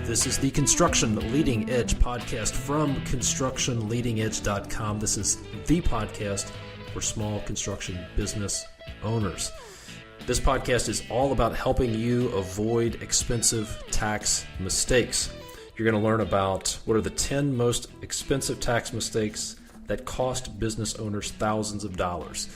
This is the Construction Leading Edge podcast from constructionleadingedge.com. This is the podcast for small construction business owners. This podcast is all about helping you avoid expensive tax mistakes. You're going to learn about what are the 10 most expensive tax mistakes that cost business owners thousands of dollars.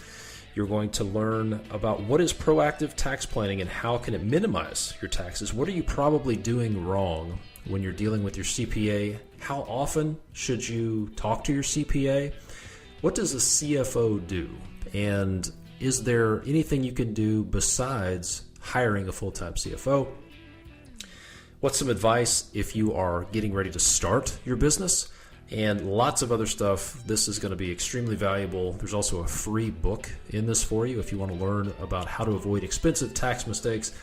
You're going to learn about what is proactive tax planning and how can it minimize your taxes. What are you probably doing wrong when you're dealing with your CPA? How often should you talk to your CPA? What does a CFO do? And is there anything you can do besides hiring a full-time CFO? What's some advice if you are getting ready to start your business? And lots of other stuff. This is going to be extremely valuable. There's also a free book in this for you if you want to learn about how to avoid expensive tax mistakes.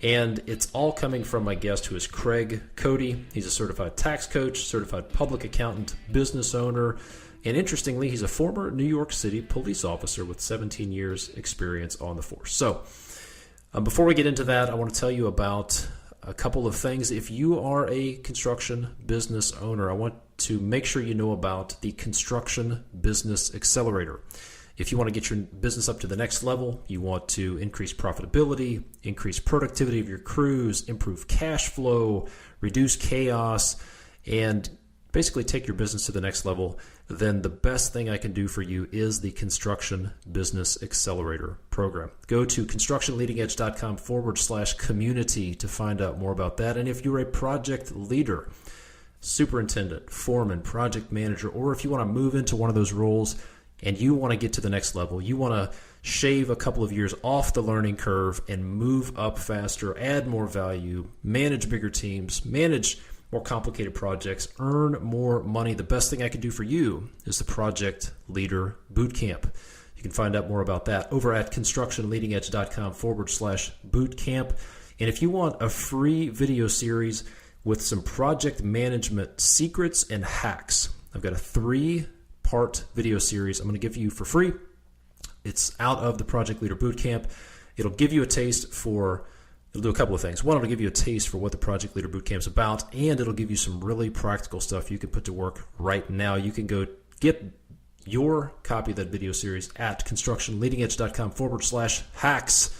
And it's all coming from my guest, who is Cody. He's a certified tax coach, certified public accountant, business owner, and interestingly, he's a former New York City police officer with 17 years experience on the force. So before we get into that, I want to tell you about a couple of things. If you are a construction business owner, I want to make sure you know about the Construction Business Accelerator. If you want to get your business up to the next level, you want to increase profitability, increase productivity of your crews, improve cash flow, reduce chaos, and basically take your business to the next level, then the best thing I can do for you is the Construction Business Accelerator program. Go to constructionleadingedge.com/community to find out more about that. And if you're a project leader, superintendent, foreman, project manager, or if you want to move into one of those roles and you want to get to the next level, you want to shave a couple of years off the learning curve and move up faster, add more value, manage bigger teams, manage more complicated projects, earn more money, the best thing I can do for you is the Project Leader Bootcamp. You can find out more about that over at constructionleadingedge.com/bootcamp. And if you want a free video series with some project management secrets and hacks, I've got a 3-part video series I'm going to give you for free. It's out of the Project Leader Bootcamp. It'll give you a taste for It'll do a couple of things. One, it'll give you a taste for what the Project Leader Bootcamp is about, and it'll give you some really practical stuff you can put to work right now. You can go get your copy of that video series at constructionleadingedge.com/hacks.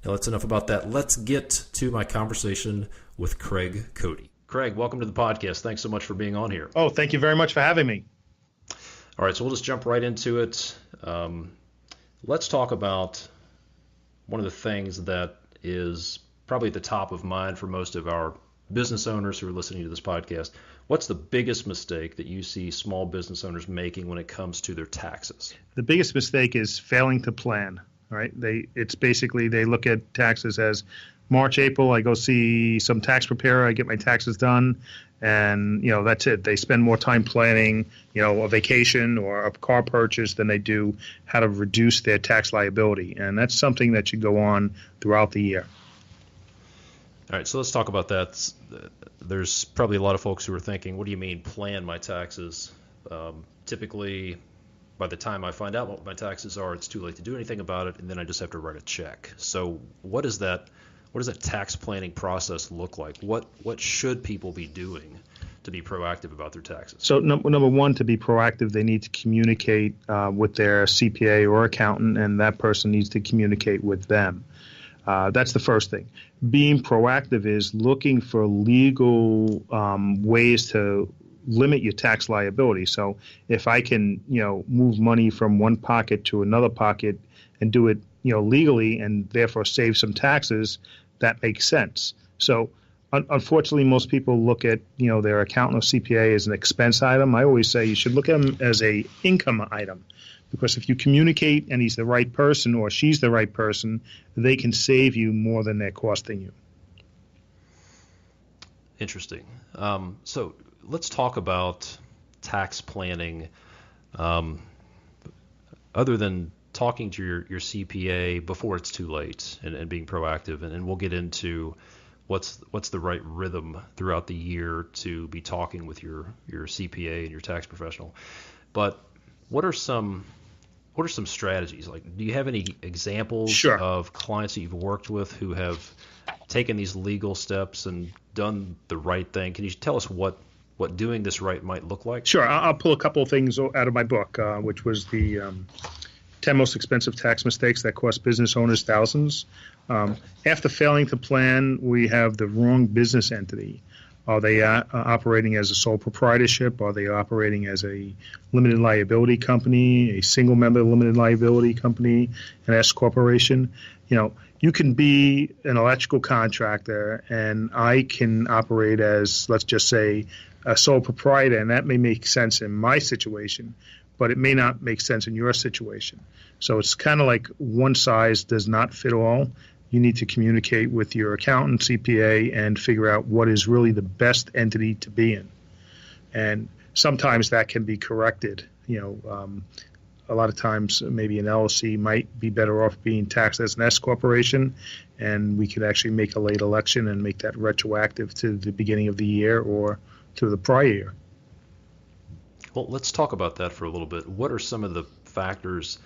Now, that's enough about that. Let's get to my conversation with Cody. Craig, welcome to the podcast. Thanks so much for being on here. Oh, thank you very much for having me. All right, so we'll just jump right into it. Let's talk about one of the things that is probably at the top of mind for most of our business owners who are listening to this podcast. What's the biggest mistake that you see small business owners making when it comes to their taxes? The biggest mistake is failing to plan, right? It's basically they look at taxes as March, April, I go see some tax preparer, I get my taxes done, and that's it. They spend more time planning, a vacation or a car purchase than they do how to reduce their tax liability. And that's something that should go on throughout the year. All right, so let's talk about that. There's probably a lot of folks who are thinking, what do you mean plan my taxes? Typically, by the time I find out what my taxes are, it's too late to do anything about it, and then I just have to write a check. So what does that tax planning process look like? What should people be doing to be proactive about their taxes? So number one, to be proactive, they need to communicate with their CPA or accountant, and that person needs to communicate with them. That's the first thing. Being proactive is looking for legal ways to limit your tax liability. So if I can, move money from one pocket to another pocket and do it, legally and therefore save some taxes, that makes sense. So unfortunately, most people look at, their accountant or CPA as an expense item. I always say you should look at them as a income item. Because if you communicate and he's the right person or she's the right person, they can save you more than they're costing you. Interesting. So let's talk about tax planning. Other than talking to your CPA before it's too late and being proactive, and we'll get into what's the right rhythm throughout the year to be talking with your CPA and your tax professional. But what are some strategies? Like, do you have any examples Sure. of clients that you've worked with who have taken these legal steps and done the right thing. Can you tell us what doing this right might look like? Sure. I'll pull a couple of things out of my book, which was the 10 most expensive tax mistakes that cost business owners thousands. After failing to plan, we have the wrong business entity. Are they operating as a sole proprietorship? Are they operating as a limited liability company, a single member limited liability company, an S corporation? You can be an electrical contractor, and I can operate as, let's just say, a sole proprietor, and that may make sense in my situation, but it may not make sense in your situation. So it's kind of like one size does not fit all. You need to communicate with your accountant, CPA, and figure out what is really the best entity to be in. And sometimes that can be corrected. A lot of times maybe an LLC might be better off being taxed as an S corporation, and we could actually make a late election and make that retroactive to the beginning of the year or to the prior year. Well, let's talk about that for a little bit. What are some of the factors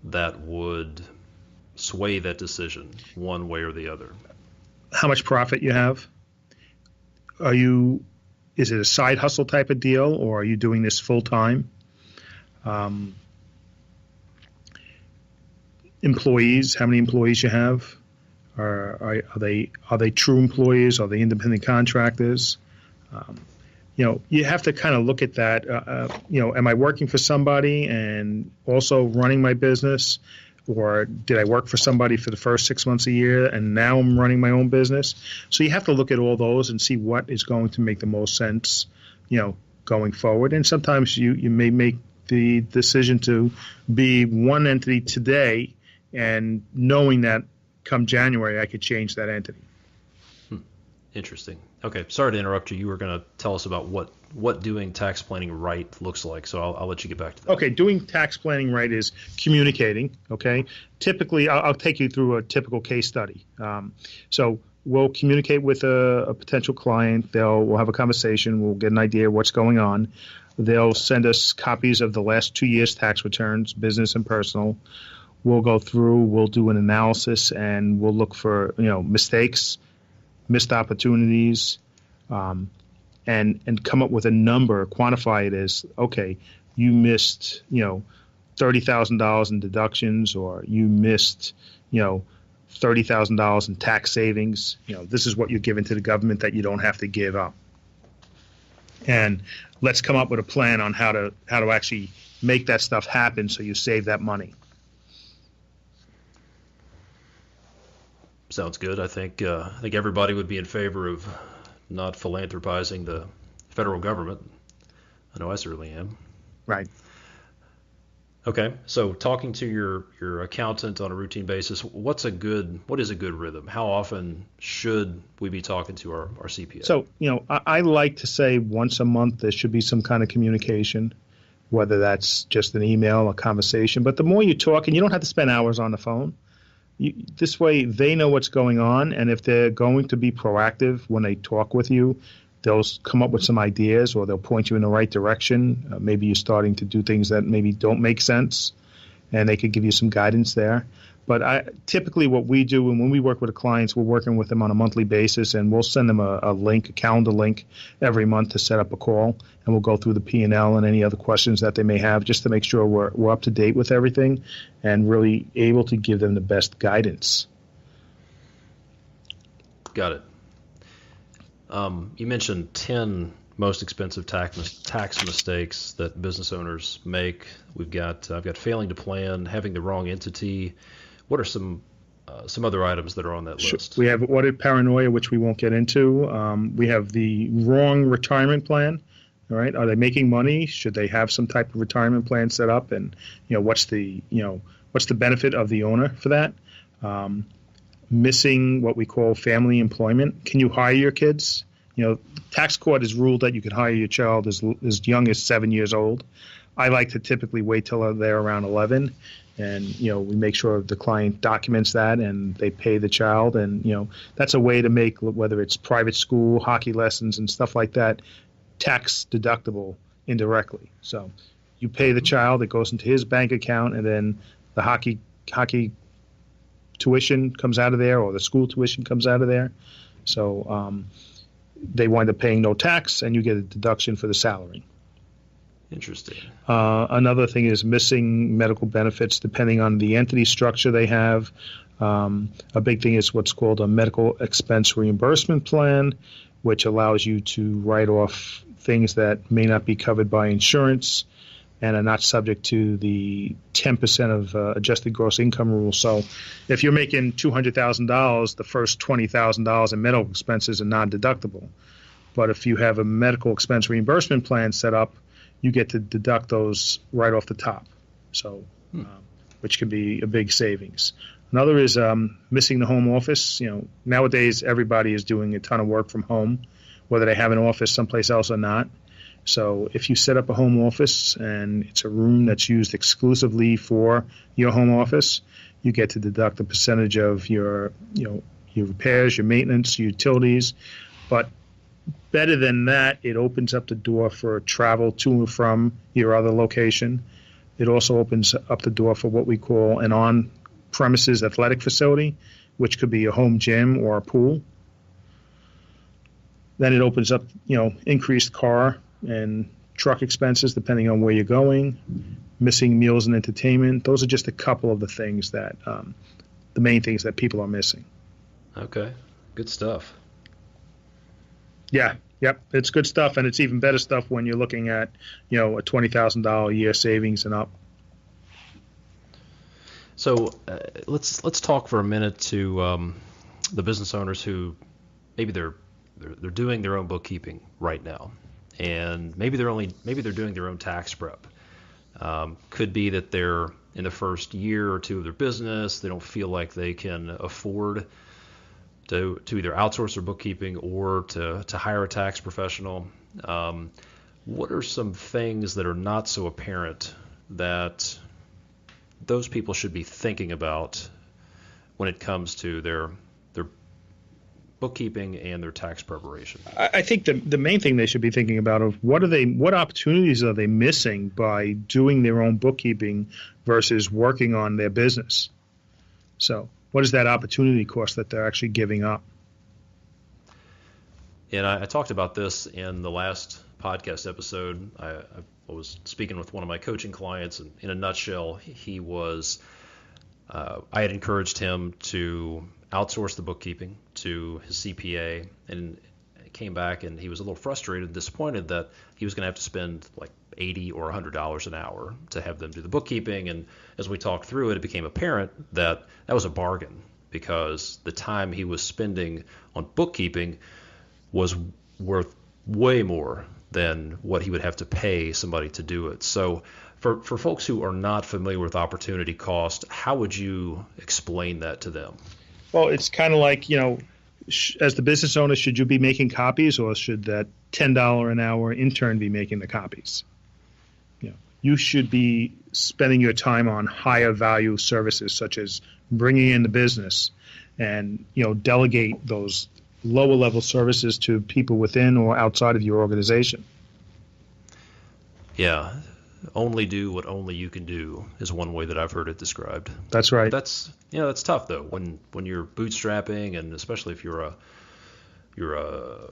that would sway that decision one way or the other? How much profit you have? Is it a side hustle type of deal, or are you doing this full time? Employees, how many employees you have? Are they true employees? Are they independent contractors? You have to kind of look at that. Am I working for somebody and also running my business? Or did I work for somebody for the first 6 months a year and now I'm running my own business? So you have to look at all those and see what is going to make the most sense, going forward. And sometimes you may make the decision to be one entity today and knowing that come January I could change that entity. Interesting. Okay, sorry to interrupt you. You were going to tell us about what doing tax planning right looks like, so I'll let you get back to that. Okay, doing tax planning right is communicating, okay? Typically, I'll take you through a typical case study. So we'll communicate with a potential client. We'll have a conversation. We'll get an idea of what's going on. They'll send us copies of the last 2 years' tax returns, business and personal. We'll go through, we'll do an analysis, and we'll look for, mistakes, missed opportunities, and come up with a number, quantify it as, okay, you missed, $30,000 in deductions, or you missed, $30,000 in tax savings. This is what you're giving to the government that you don't have to give up. And let's come up with a plan on how to actually make that stuff happen so you save that money. Sounds good. I think everybody would be in favor of not philanthropizing the federal government. I know I certainly am. Right. Okay. So talking to your accountant on a routine basis, what is a good rhythm? How often should we be talking to our CPA? So, I like to say once a month there should be some kind of communication, whether that's just an email, a conversation. But the more you talk, and you don't have to spend hours on the phone, this way they know what's going on, and if they're going to be proactive when they talk with you, they'll come up with some ideas, or they'll point you in the right direction. Maybe you're starting to do things that maybe don't make sense, and they could give you some guidance there. But typically what we do, and when we work with the clients, we're working with them on a monthly basis, and we'll send them a link, a calendar link every month to set up a call, and we'll go through the P&L and any other questions that they may have just to make sure we're up to date with everything and really able to give them the best guidance. Got it. You mentioned 10 most expensive tax mistakes that business owners make. I've got failing to plan, having the wrong entity. What are some other items that are on that list? We have audit paranoia, which we won't get into. We have the wrong retirement plan. All right, are they making money? Should they have some type of retirement plan set up? And what's the benefit of the owner for that? Missing what we call family employment. Can you hire your kids? Tax court has ruled that you can hire your child as young as 7 years old. I like to typically wait till they're around 11, and we make sure the client documents that and they pay the child, and that's a way to make, whether it's private school, hockey lessons, and stuff like that, tax deductible indirectly. So you pay the child, it goes into his bank account, and then the hockey tuition comes out of there, or the school tuition comes out of there. So they wind up paying no tax, and you get a deduction for the salary. Interesting. Another thing is missing medical benefits depending on the entity structure they have. A big thing is what's called a medical expense reimbursement plan, which allows you to write off things that may not be covered by insurance and are not subject to the 10% of adjusted gross income rule. So if you're making $200,000, the first $20,000 in medical expenses are non-deductible. But if you have a medical expense reimbursement plan set up, you get to deduct those right off the top, so which can be a big savings. Another is missing the home office. Nowadays everybody is doing a ton of work from home, whether they have an office someplace else or not. So if you set up a home office and it's a room that's used exclusively for your home office, you get to deduct a percentage of your repairs, your maintenance, your utilities. But better than that, it opens up the door for travel to and from your other location. It also opens up the door for what we call an on-premises athletic facility, which could be a home gym or a pool. Then it opens up, increased car and truck expenses depending on where you're going, missing meals and entertainment. Those are just a couple of the things that, the main things that people are missing. Okay, good stuff. Yeah, yep, it's good stuff, and it's even better stuff when you're looking at, a $20,000 a year savings and up. So let's talk for a minute to the business owners who maybe they're doing their own bookkeeping right now, and maybe they're doing their own tax prep. Could be that they're in the first year or two of their business. They don't feel like they can afford to either outsource their bookkeeping or to hire a tax professional. What are some things that are not so apparent that those people should be thinking about when it comes to their bookkeeping and their tax preparation? I think the main thing they should be thinking about is what opportunities are they missing by doing their own bookkeeping versus working on their business. So what is that opportunity cost that they're actually giving up? And I talked about this in the last podcast episode. I was speaking with one of my coaching clients, and in a nutshell, he was I had encouraged him to outsource the bookkeeping to his CPA, and came back and he was a little frustrated and disappointed that he was going to have to spend like $80 or $100 an hour to have them do the bookkeeping. And as we talked through it, it became apparent that that was a bargain, because the time he was spending on bookkeeping was worth way more than what he would have to pay somebody to do it. So for folks who are not familiar with opportunity cost, how would you explain that to them? Well, it's kind of like, as the business owner, should you be making copies, or should that $10 an hour intern be making the copies? You should be spending your time on higher value services, such as bringing in the business, and delegate those lower level services to people within or outside of your organization. Yeah, only do what only you can do is one way that I've heard it described. That's right. That's tough though when you're bootstrapping, and especially if you're a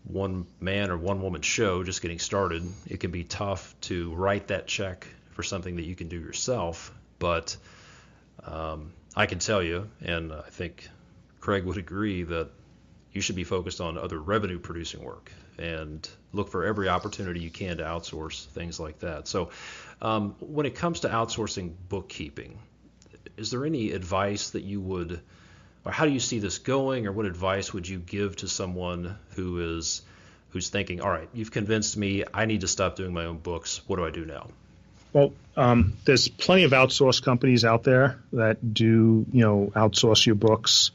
one man or one woman show just getting started. It can be tough to write that check for something that you can do yourself. But I can tell you, and I think Craig would agree, that you should be focused on other revenue producing work and look for every opportunity you can to outsource things like that. So when it comes to outsourcing bookkeeping, is there any advice that you would, or how do you see this going, or what advice would you give to someone who's thinking, all right, you've convinced me, I need to stop doing my own books. What do I do now? Well, there's plenty of outsource companies out there that do, outsource your books.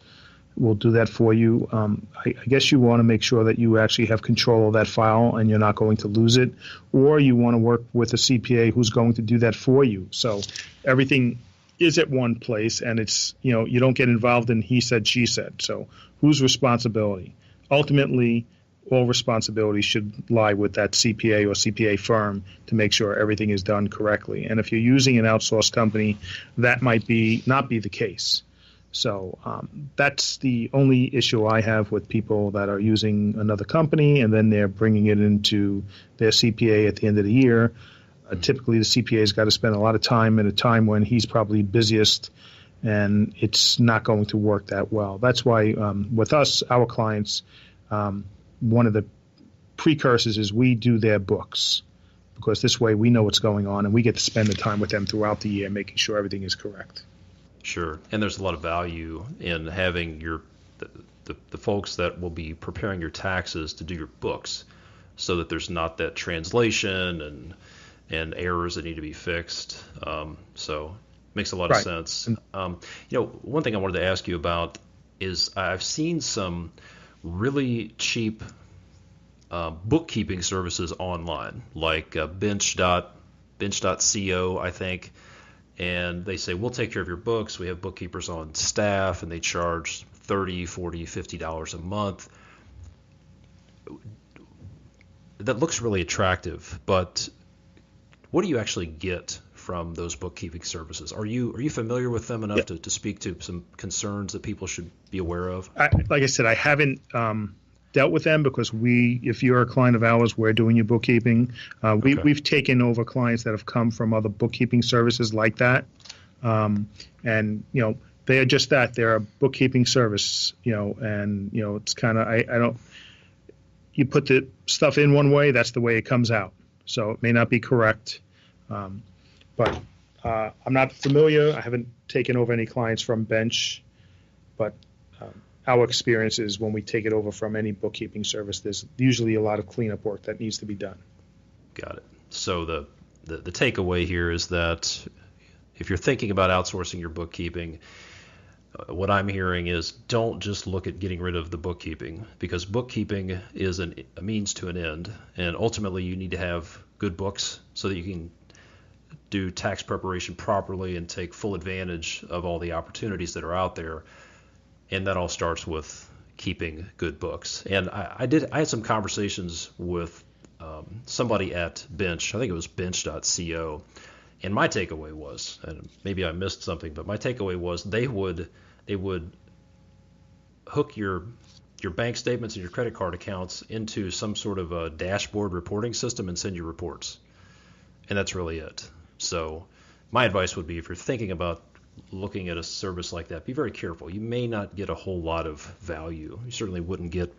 Will do that for you. I guess you want to make sure that you actually have control of that file and you're not going to lose it, or you want to work with a CPA who's going to do that for you. So everything is at one place, and it's, you don't get involved in he said, she said. So whose responsibility? Ultimately, all responsibility should lie with that CPA or CPA firm to make sure everything is done correctly. And if you're using an outsourced company, that might not be the case. So that's the only issue I have with people that are using another company and then they're bringing it into their CPA at the end of the year. Typically, the CPA's got to spend a lot of time at a time when he's probably busiest, and it's not going to work that well. That's why with us, our clients, one of the precursors is we do their books, because this way we know what's going on and we get to spend the time with them throughout the year making sure everything is correct. Sure. And there's a lot of value in having the folks that will be preparing your taxes to do your books, so that there's not that translation and errors that need to be fixed. So it makes a lot of sense. One thing I wanted to ask you about is I've seen some really cheap bookkeeping services online, like bench.co, I think. And they say, we'll take care of your books. We have bookkeepers on staff, and they charge $30, $40, $50 a month. That looks really attractive, but what do you actually get from those bookkeeping services? Are you familiar with them enough to speak to some concerns that people should be aware of? Like I said, I haven't dealt with them because if you're a client of ours, we're doing your bookkeeping. We've taken over clients that have come from other bookkeeping services like that. And they are just that. They're a bookkeeping service, and it's kind of, you put the stuff in one way, that's the way it comes out. So it may not be correct. But I'm not familiar. I haven't taken over any clients from Bench, but our experience is when we take it over from any bookkeeping service, there's usually a lot of cleanup work that needs to be done. Got it. So the takeaway here is that if you're thinking about outsourcing your bookkeeping, what I'm hearing is don't just look at getting rid of the bookkeeping, because bookkeeping is a means to an end, and ultimately you need to have good books so that you can do tax preparation properly and take full advantage of all the opportunities that are out there. And that all starts with keeping good books. And I had some conversations with somebody at Bench. I think it was bench.co. And my takeaway was, and maybe I missed something, but my takeaway was they would hook your bank statements and your credit card accounts into some sort of a dashboard reporting system and send you reports. And that's really it. So my advice would be, if you're thinking about looking at a service like that, be very careful. You may not get a whole lot of value. You certainly wouldn't get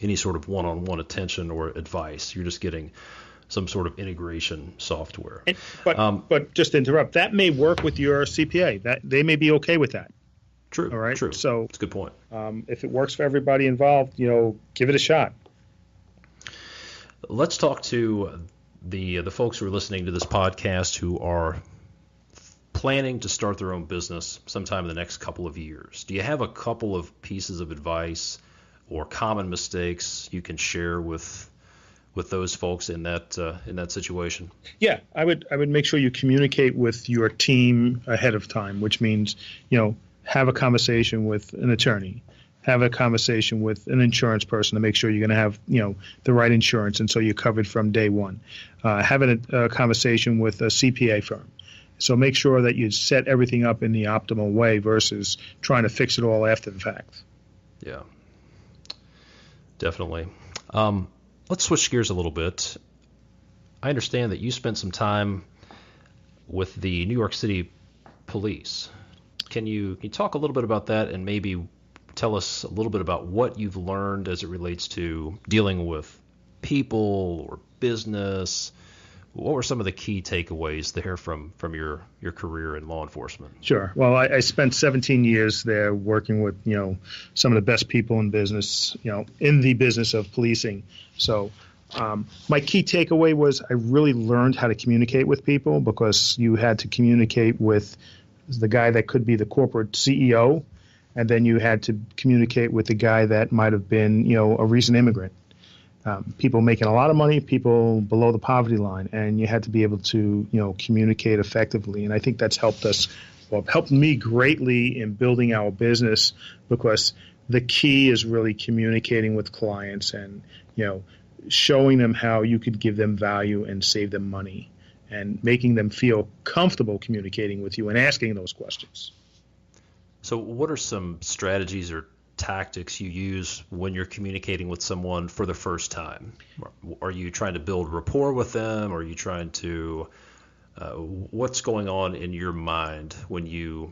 any sort of one-on-one attention or advice. You're just getting some sort of integration software. But just to interrupt, that may work with your CPA. That they may be okay with that. True. All right. True. So that's a good point. If it works for everybody involved, give it a shot. Let's talk to the folks who are listening to this podcast who are planning to start their own business sometime in the next couple of years. Do you have a couple of pieces of advice or common mistakes you can share with those folks in that situation? Yeah, I would make sure you communicate with your team ahead of time, which means have a conversation with an attorney, have a conversation with an insurance person to make sure you're going to have the right insurance, and so you're covered from day one. Having a conversation with a CPA firm. So make sure that you set everything up in the optimal way versus trying to fix it all after the fact. Yeah, definitely. Let's switch gears a little bit. I understand that you spent some time with the New York City Police. Can you talk a little bit about that, and maybe tell us a little bit about what you've learned as it relates to dealing with people or business? What were some of the key takeaways there from your career in law enforcement? Sure. Well, I spent 17 years there working with, some of the best people in business, in the business of policing. So my key takeaway was I really learned how to communicate with people, because you had to communicate with the guy that could be the corporate CEO, and then you had to communicate with the guy that might have been, a recent immigrant. People making a lot of money, people below the poverty line, and you had to be able to, communicate effectively. And I think that's helped me greatly in building our business, because the key is really communicating with clients and, showing them how you could give them value and save them money, and making them feel comfortable communicating with you and asking those questions. So what are some strategies or tactics you use when you're communicating with someone for the first time? Are you trying to build rapport with them? Are you trying to what's going on in your mind when you're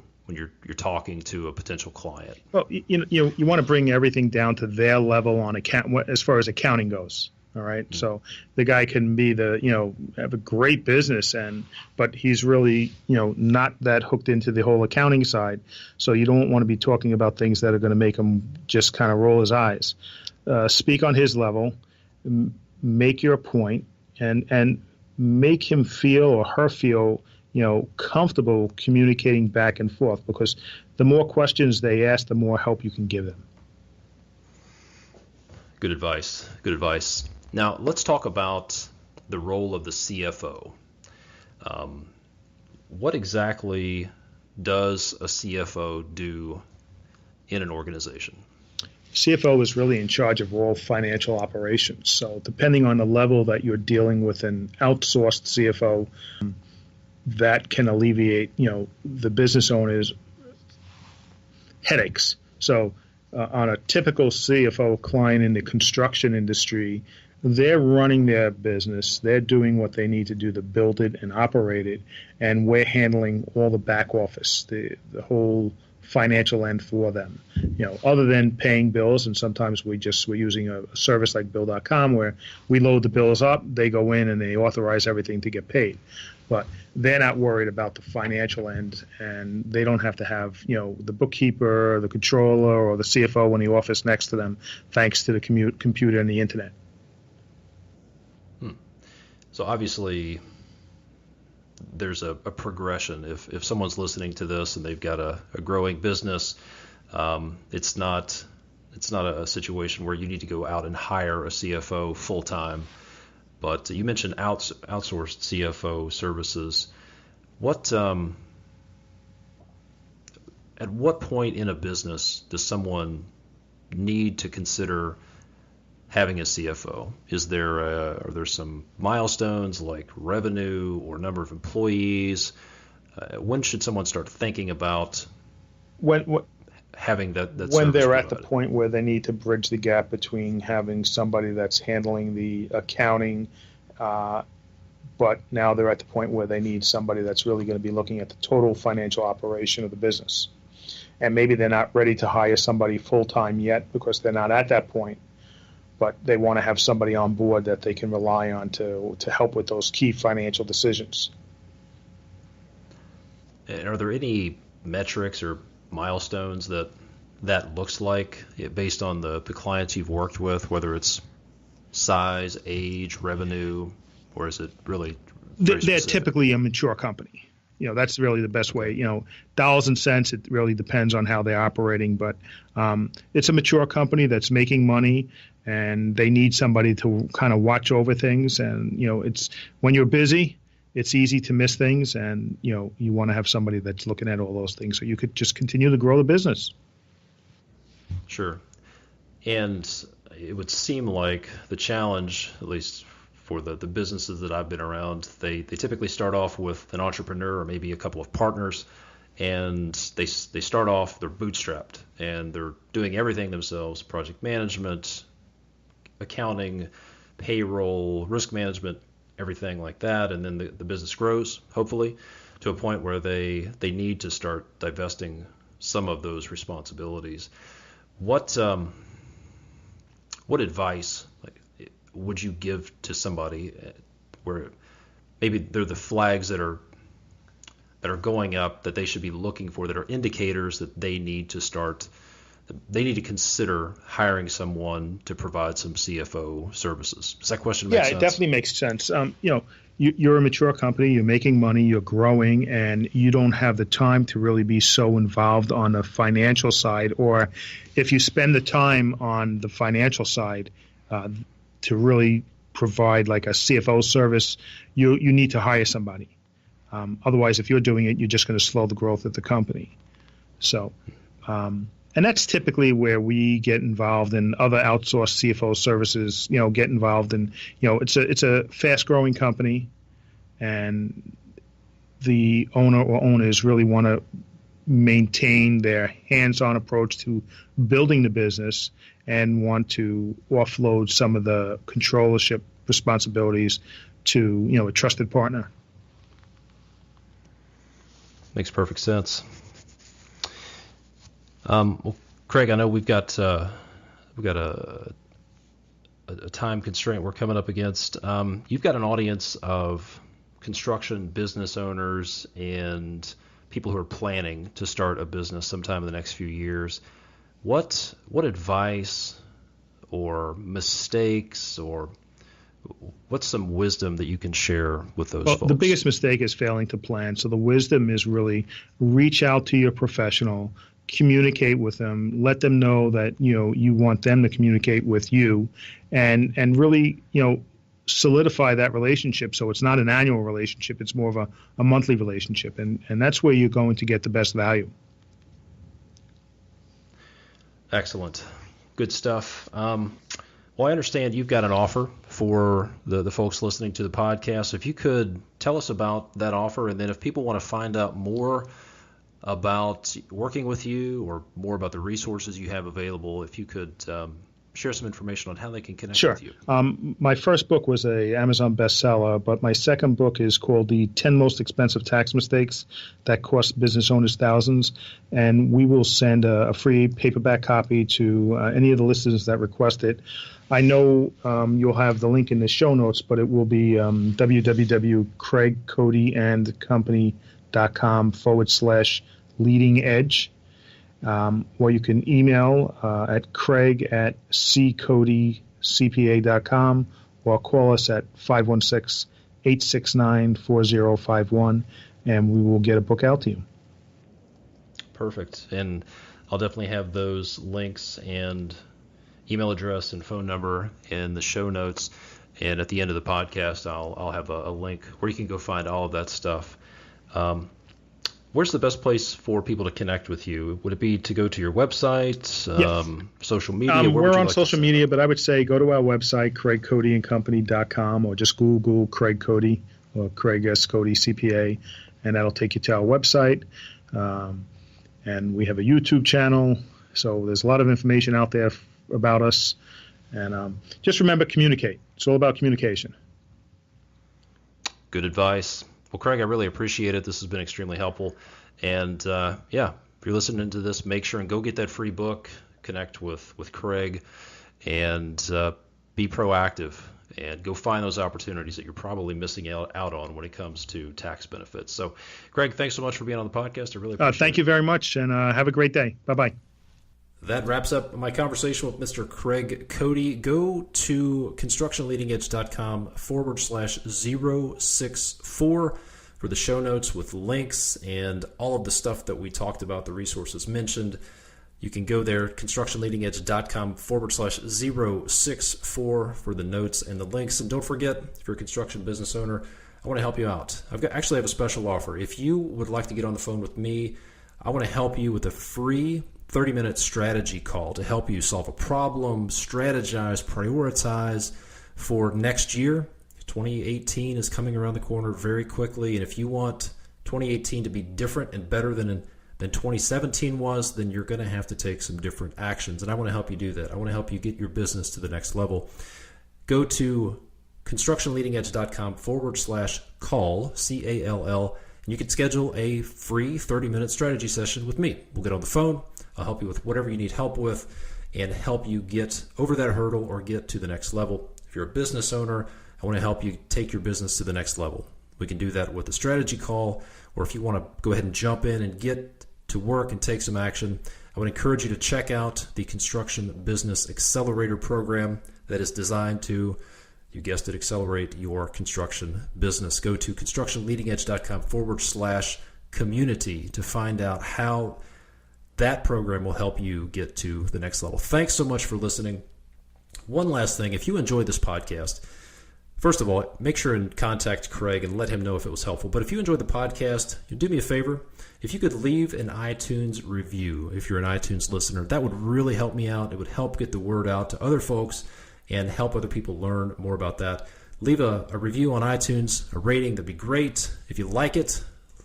talking to a potential client? Well, you want to bring everything down to their level on account as far as accounting goes. All right. Mm-hmm. So the guy can be have a great business but he's really, not that hooked into the whole accounting side. So you don't want to be talking about things that are going to make him just kind of roll his eyes. Speak on his level, make your point, and make him feel or her feel, comfortable communicating back and forth, because the more questions they ask, the more help you can give them. Good advice. Good advice. Now, let's talk about the role of the CFO. What exactly does a CFO do in an organization? CFO is really in charge of all financial operations. So depending on the level that you're dealing with an outsourced CFO, that can alleviate, the business owner's headaches. So on a typical CFO client in the construction industry, they're running their business. They're doing what they need to do to build it and operate it, and we're handling all the back office, the whole financial end for them. Other than paying bills, and sometimes we're using a service like Bill.com where we load the bills up, they go in and they authorize everything to get paid. But they're not worried about the financial end, and they don't have to have the bookkeeper or the controller or the CFO in the office next to them, thanks to the computer and the internet. So obviously, there's a progression. If someone's listening to this and they've got a growing business, it's not a situation where you need to go out and hire a CFO full time. But you mentioned outsourced CFO services. At what point in a business does someone need to consider having a CFO? Are there some milestones like revenue or number of employees? When should someone start thinking about having that when they're provided? At the point where they need to bridge the gap between having somebody that's handling the accounting, but now they're at the point where they need somebody that's really going to be looking at the total financial operation of the business. And maybe they're not ready to hire somebody full-time yet because they're not at that point, but they want to have somebody on board that they can rely on to help with those key financial decisions. And are there any metrics or milestones that looks like based on the clients you've worked with, whether it's size, age, revenue, or is it really very They're specific? typically a mature company. That's really the best way. Dollars and cents, it really depends on how they're operating, but it's a mature company that's making money, and they need somebody to kind of watch over things. And, it's when you're busy, it's easy to miss things, and, you want to have somebody that's looking at all those things so you could just continue to grow the business. Sure. And it would seem like the challenge, at least for the businesses that I've been around, they typically start off with an entrepreneur or maybe a couple of partners, and they start off, they're bootstrapped, and they're doing everything themselves: project management, accounting, payroll, risk management, everything like that. And then the business grows, hopefully, to a point where they need to start divesting some of those responsibilities. What advice would you give to somebody where maybe they're the flags that are going up that they should be looking for, that are indicators that they need to consider hiring someone to provide some CFO services? Does that question make sense? Yeah, it definitely makes sense. You're a mature company, you're making money, you're growing, and you don't have the time to really be so involved on the financial side. Or if you spend the time on the financial side to really provide like a CFO service, you need to hire somebody. Otherwise, if you're doing it, you're just going to slow the growth of the company. So, and that's typically where we get involved, in other outsourced CFO services, get involved in, it's a fast growing company, and the owner or owners really want to maintain their hands-on approach to building the business and want to offload some of the controllership responsibilities to, a trusted partner. Makes perfect sense. Well, Craig, I know we've got a time constraint we're coming up against. You've got an audience of construction business owners and people who are planning to start a business sometime in the next few years. What advice or mistakes or what's some wisdom that you can share with those folks? The biggest mistake is failing to plan. So the wisdom is really reach out to your professional, communicate with them, let them know that, you want them to communicate with you, and really, solidify that relationship. So it's not an annual relationship. It's more of a monthly relationship. And that's where you're going to get the best value. Excellent. Good stuff. Well, I understand you've got an offer for the folks listening to the podcast. So if you could tell us about that offer, and then if people want to find out more about working with you or more about the resources you have available, if you could share some information on how they can connect with you. My first book was a Amazon bestseller, but my second book is called The 10 Most Expensive Tax Mistakes That Cost Business Owners Thousands, and we will send a free paperback copy to any of the listeners that request it. I know you'll have the link in the show notes, but it will be www.craigcodyandcompany.com/leading edge. Or you can email at craig@ccodycpa.com or call us at 516-869-4051, and we will get a book out to you. Perfect. And I'll definitely have those links and email address and phone number in the show notes. And at the end of the podcast, I'll have a link where you can go find all of that stuff. Where's the best place for people to connect with you? Would it be to go to your website, social media? We're on social media, but I would say go to our website, craigcodyandcompany.com, or just Google Craig Cody or Craig S. Cody CPA, and that'll take you to our website. And we have a YouTube channel, so there's a lot of information out there about us. And just remember, communicate. It's all about communication. Good advice. Well, Craig, I really appreciate it. This has been extremely helpful. And if you're listening to this, make sure and go get that free book, connect with Craig, and be proactive and go find those opportunities that you're probably missing out on when it comes to tax benefits. So, Craig, thanks so much for being on the podcast. I really appreciate it. Thank you very much, and have a great day. Bye-bye. That wraps up my conversation with Mr. Craig Cody. Go to constructionleadingedge.com/064 for the show notes with links and all of the stuff that we talked about, the resources mentioned. You can go there, constructionleadingedge.com/064 for the notes and the links. And don't forget, if you're a construction business owner, I want to help you out. Actually have a special offer. If you would like to get on the phone with me, I want to help you with a free 30-minute strategy call to help you solve a problem, strategize, prioritize for next year. 2018 is coming around the corner very quickly, and if you want 2018 to be different and better than 2017 was, then you're going to have to take some different actions, and I want to help you do that. I want to help you get your business to the next level. Go to constructionleadingedge.com/call, CALL, and you can schedule a free 30-minute strategy session with me. We'll get on the phone. I'll help you with whatever you need help with and help you get over that hurdle or get to the next level. If you're a business owner, I want to help you take your business to the next level. We can do that with a strategy call, or if you want to go ahead and jump in and get to work and take some action, I would encourage you to check out the Construction Business Accelerator program that is designed to, you guessed it, accelerate your construction business. Go to constructionleadingedge.com/community to find out how that program will help you get to the next level. Thanks so much for listening. One last thing, if you enjoyed this podcast, first of all, make sure and contact Craig and let him know if it was helpful. But if you enjoyed the podcast, do me a favor. If you could leave an iTunes review, if you're an iTunes listener, that would really help me out. It would help get the word out to other folks and help other people learn more about that. Leave a review on iTunes, a rating, that'd be great. If you like it,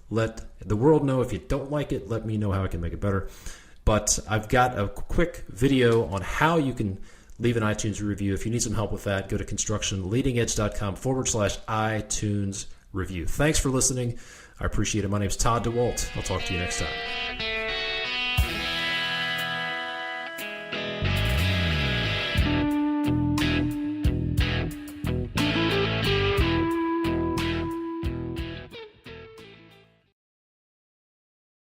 Let the world know if you don't like it. Let me know how I can make it better. But I've got a quick video on how you can leave an iTunes review. If you need some help with that, go to constructionleadingedge.com/iTunes review. Thanks for listening. I appreciate it. My name is Todd DeWalt. I'll talk to you next time.